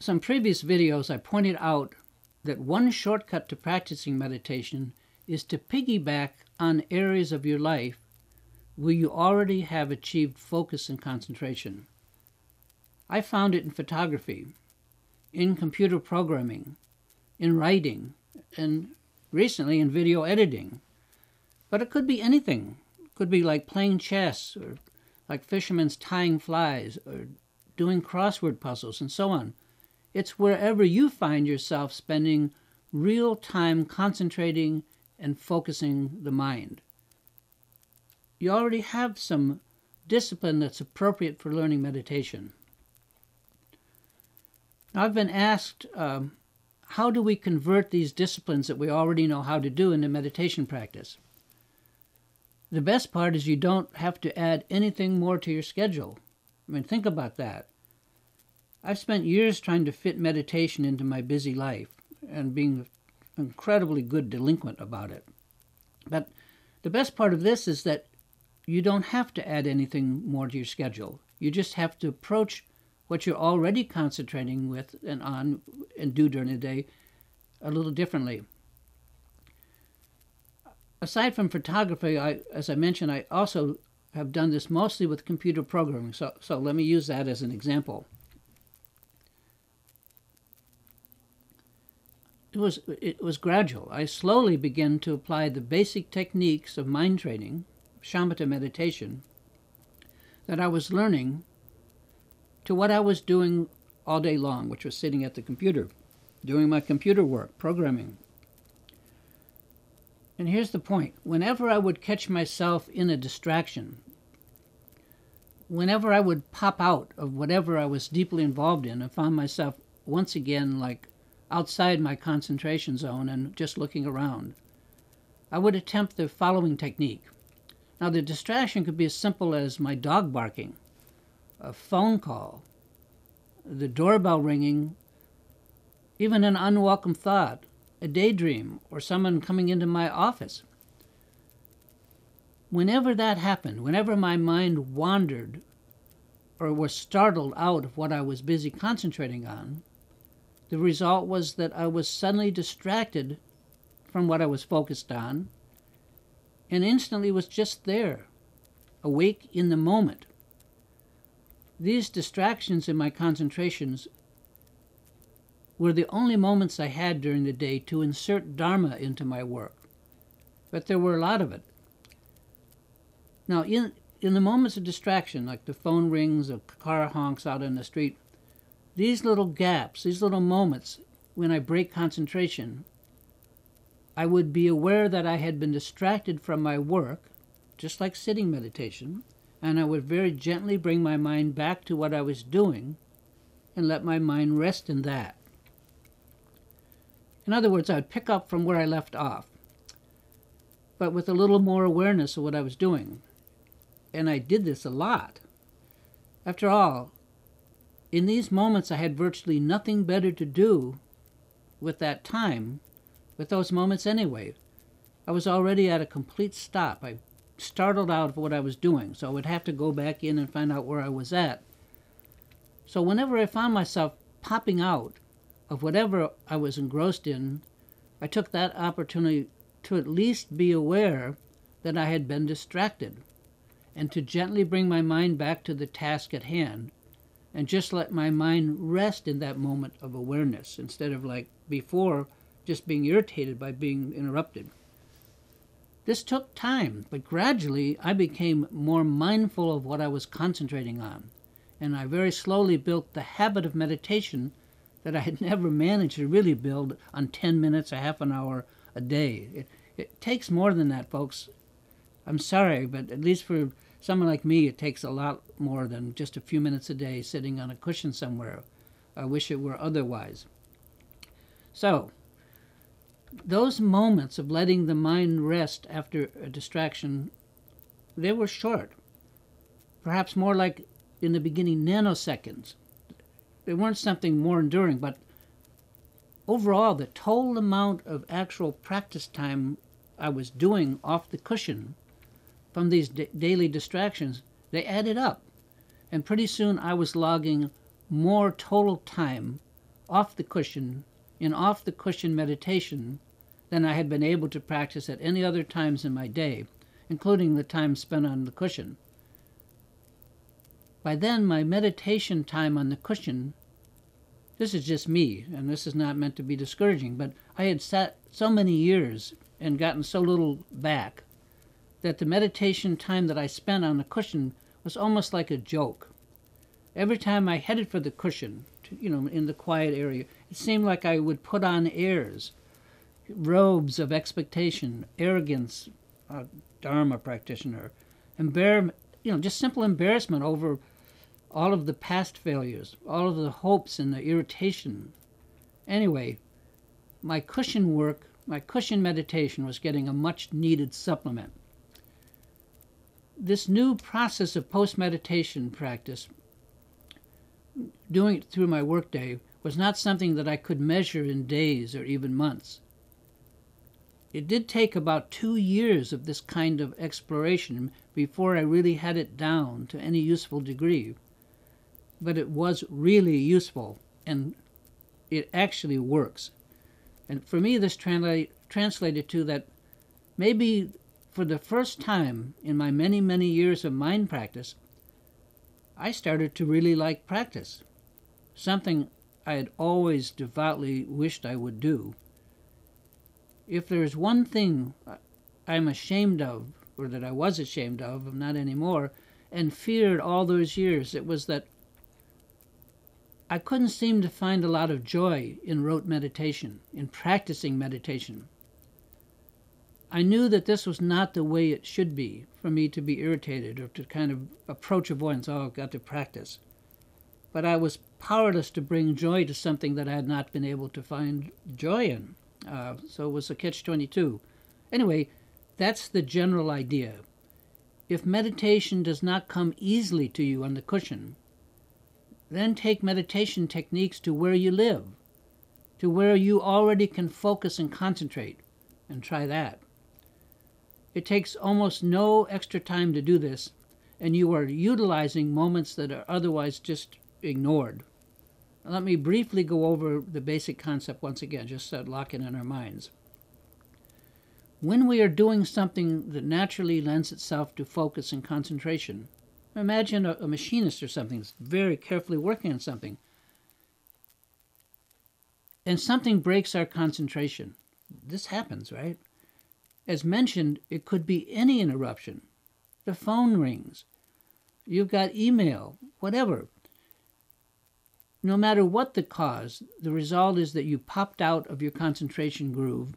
some previous videos, I pointed out that one shortcut to practicing meditation is to piggyback on areas of your life where you already have achieved focus and concentration. I found it in photography, in computer programming, in writing, and recently in video editing. But it could be anything. It could be like playing chess, or like fishermen's tying flies, or doing crossword puzzles, and so on. It's wherever you find yourself spending real time concentrating and focusing the mind. You already have some discipline that's appropriate for learning meditation. Now, I've been asked, how do we convert these disciplines that we already know how to do into meditation practice? The best part is you don't have to add anything more to your schedule. I mean, think about that. I've spent years trying to fit meditation into my busy life and being an incredibly good delinquent about it. But the best part of this is that you don't have to add anything more to your schedule. You just have to approach what you're already concentrating with and on and do during the day a little differently. Aside from photography, as I mentioned, I also have done this mostly with computer programming. So let me use that as an example. It was gradual. I slowly began to apply the basic techniques of mind training, shamatha meditation, that I was learning to what I was doing all day long, which was sitting at the computer, doing my computer work, programming. And here's the point. Whenever I would catch myself in a distraction, whenever I would pop out of whatever I was deeply involved in and found myself once again like outside my concentration zone and just looking around, I would attempt the following technique. Now, the distraction could be as simple as my dog barking, a phone call, the doorbell ringing, even an unwelcome thought, a daydream, or someone coming into my office. Whenever that happened, whenever my mind wandered or was startled out of what I was busy concentrating on, the result was that I was suddenly distracted from what I was focused on and instantly was just there, awake in the moment. These distractions in my concentrations were the only moments I had during the day to insert Dharma into my work, but there were a lot of it. Now, in the moments of distraction, like the phone rings, a car honks out in the street, these little gaps, these little moments when I break concentration, I would be aware that I had been distracted from my work, just like sitting meditation, and I would very gently bring my mind back to what I was doing and let my mind rest in that. In other words, I would pick up from where I left off, but with a little more awareness of what I was doing. And I did this a lot. After all, in these moments I had virtually nothing better to do with that time, with those moments anyway. I was already at a complete stop. I startled out of what I was doing, so I would have to go back in and find out where I was at. So whenever I found myself popping out of whatever I was engrossed in, I took that opportunity to at least be aware that I had been distracted and to gently bring my mind back to the task at hand and just let my mind rest in that moment of awareness instead of, like before, just being irritated by being interrupted. This took time, but gradually I became more mindful of what I was concentrating on, and I very slowly built the habit of meditation that I had never managed to really build on 10 minutes, a half an hour a day. It takes more than that, folks. I'm sorry, but at least for someone like me, it takes a lot more than just a few minutes a day sitting on a cushion somewhere. I wish it were otherwise. So, those moments of letting the mind rest after a distraction, they were short. Perhaps more like, in the beginning, nanoseconds. They weren't something more enduring, but overall, the total amount of actual practice time I was doing off the cushion from these daily distractions, they added up. And pretty soon I was logging more total time off the cushion, in off the cushion meditation than I had been able to practice at any other times in my day, including the time spent on the cushion. By then, my meditation time on the cushion, this is just me, and this is not meant to be discouraging, but I had sat so many years and gotten so little back that the meditation time that I spent on the cushion was almost like a joke. Every time I headed for the cushion, in the quiet area, it seemed like I would put on airs, robes of expectation, arrogance, Dharma practitioner, just simple embarrassment over all of the past failures, all of the hopes and the irritation. Anyway, my cushion work, my cushion meditation was getting a much needed supplement. This new process of post-meditation practice, doing it through my workday, was not something that I could measure in days or even months. It did take about 2 years of this kind of exploration before I really had it down to any useful degree. But it was really useful, and it actually works. And for me, this translated to that maybe for the first time in my many, many years of mind practice, I started to really like practice, something I had always devoutly wished I would do. If there is one thing I'm ashamed of, or that I was ashamed of, not anymore, and feared all those years, it was that I couldn't seem to find a lot of joy in rote meditation, in practicing meditation. I knew that this was not the way it should be for me to be irritated or to kind of approach avoidance, I've got to practice. But I was powerless to bring joy to something that I had not been able to find joy in. So it was a catch-22. Anyway, that's the general idea. If meditation does not come easily to you on the cushion, then take meditation techniques to where you live, to where you already can focus and concentrate, and try that. It takes almost no extra time to do this, and you are utilizing moments that are otherwise just ignored. Let me briefly go over the basic concept once again, just to lock it in our minds. When we are doing something that naturally lends itself to focus and concentration, imagine a machinist or something that's very carefully working on something, and something breaks our concentration. This happens, right? As mentioned, it could be any interruption. The phone rings. You've got email, whatever. No matter what the cause, the result is that you popped out of your concentration groove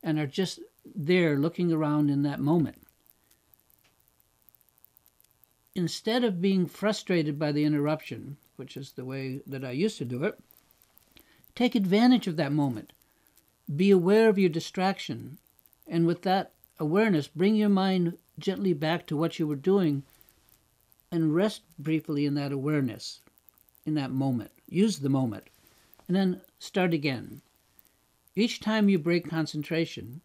and are just there looking around in that moment. Instead of being frustrated by the interruption, which is the way that I used to do it, take advantage of that moment. Be aware of your distraction, and with that awareness, bring your mind gently back to what you were doing and rest briefly in that awareness, in that moment. Use the moment, and then start again. Each time you break concentration,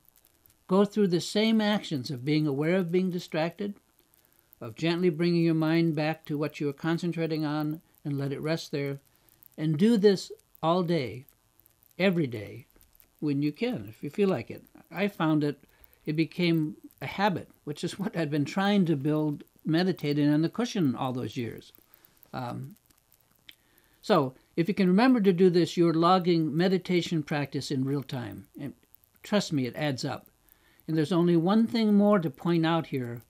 go through the same actions of being aware of being distracted, of gently bringing your mind back to what you are concentrating on and let it rest there, and do this all day, every day, when you can, if you feel like it. I found that it became a habit, which is what I'd been trying to build meditating on the cushion all those years. So if you can remember to do this, you're logging meditation practice in real time. And trust me, it adds up. And there's only one thing more to point out here,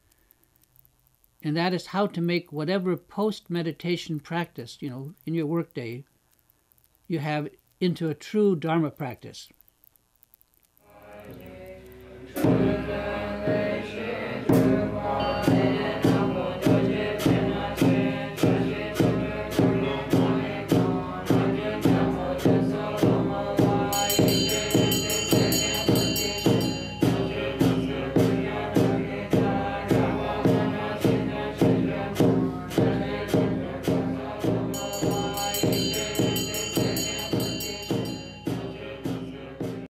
and that is how to make whatever post-meditation practice, in your workday, you have into a true Dharma practice.